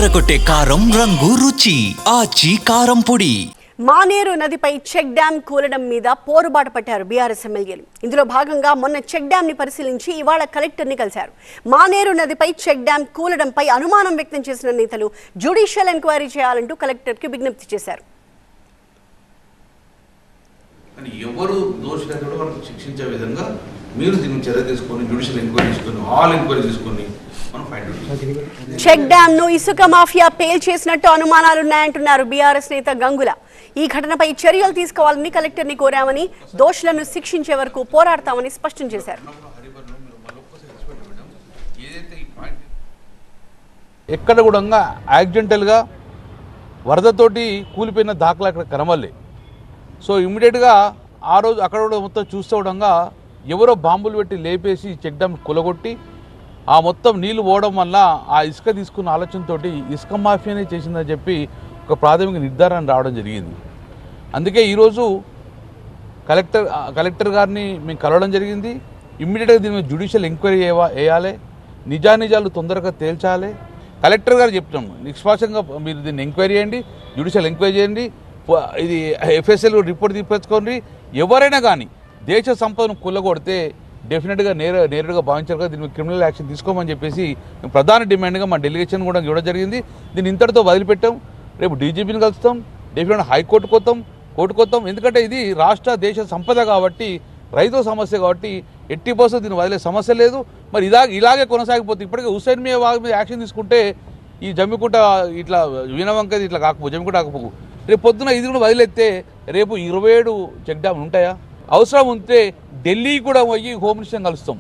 అదరగొట్టే కారం రంగు రుచి ఆచి కారం పొడి. మానేరు నదిపై చెక్ డ్యాం కూలడం మీద పోరుబాటు పట్టారు బీఆర్ఎస్ ఎమ్మెల్యేలు. ఇందులో భాగంగా మొన్న చెక్ డ్యాం ని పరిశీలించి ఇవాళ కలెక్టర్ని కలిశారు. మానేరు నదిపై చెక్ డ్యాం కూలడంపై అనుమానం వ్యక్తం చేసిన నేతలు జ్యుడిషియల్ ఎంక్వైరీ చేయాలంటూ కలెక్టర్కి విజ్ఞప్తి చేశారు. ఎవరు దోషులైనా కూడా వాళ్ళకి శిక్షించే విధంగా మీరు దీన్ని చర్య తీసుకొని జ్యుడిషియల్ ఎంక్వైరీ తీసుకొని ఆల్ ఎంక్వైరీ తీసుకొని మనం ఫైండ్ అవుట్. చెక్ డ్యాం ను ఇసుక మాఫియా పేల్ చేసినట్టు అనుమానాలున్నాయంటున్నారు బీఆర్ఎస్ నేత గంగుల. ఈ ఘటనపై చర్యలు తీసుకోవాలని కలెక్టర్ని కోరామని, దోషులను శిక్షించే వరకు పోరాడతామని స్పష్టం చేశారు. ఎక్కడ కూడా యాక్సిడెంటల్గా వరదతోటి కూలిపోయిన దాఖలా అక్కడ కనమల్లే. సో ఇమ్మీడియట్గా ఆ రోజు అక్కడ కూడా మొత్తం చూస్తూ ఉండగా ఎవరో బాంబులు పెట్టి లేపేసి చెక్ డ్యామ్ కులగొట్టి ఆ మొత్తం నీళ్లు పోవడం వల్ల ఆ ఇసుక తీసుకున్న ఆలోచనతో ఇసుక మాఫియానే చేసిందని చెప్పి ఒక ప్రాథమిక నిర్ధారణ రావడం జరిగింది. అందుకే ఈరోజు కలెక్టర్ గారిని మేము కలవడం జరిగింది. ఇమ్మీడియట్గా దీని మీద జ్యుడిషియల్ ఎంక్వైరీ వేయాలి, నిజానిజాలు తొందరగా తేల్చాలి. కలెక్టర్ గారు చెప్తున్నాము, నిష్పాక్షంగా మీరు దీన్ని ఎంక్వైరీ చేయండి, జ్యుడిషియల్ ఎంక్వైరీ చేయండి, ఇది ఎఫ్ఎస్ఎల్ రిపోర్ట్ తీసుకోండి. ఎవరైనా కానీ దేశ సంపదను కొల్లగొడితే డెఫినెట్గా నేరుగా భావించారు. దీని క్రిమినల్ యాక్షన్ తీసుకోమని చెప్పేసి ప్రధాన డిమాండ్గా మా డెలిగేషన్ కూడా ఇవ్వడం జరిగింది. దీన్ని ఇంతటితో వదిలిపెట్టాం. రేపు డీజీపీని కలుస్తాం, డెఫినెట్గా హైకోర్టుకు వస్తాం. ఎందుకంటే ఇది రాష్ట్ర దేశ సంపద కాబట్టి, రైతుల సమస్య కాబట్టి 80% దీన్ని వదిలే సమస్య లేదు. మరి ఇలాగే కొనసాగిపోతే ఇప్పటికే హుస్సేన్ మీద యాక్షన్ తీసుకుంటే ఈ జమ్మికుంట ఇట్లా వీణవంకది ఇట్లా కాకపోవు, జమ్మికుంట కాకపోవు. రేపు పొద్దున ఇది కూడా వదిలేస్తే రేపు 27 చెక్ డ్యామ్ ఉంటాయా? అవసరం ఉంటే ఢిల్లీ కూడా పోయి హోమ్ మినిస్టర్ని కలుస్తాం.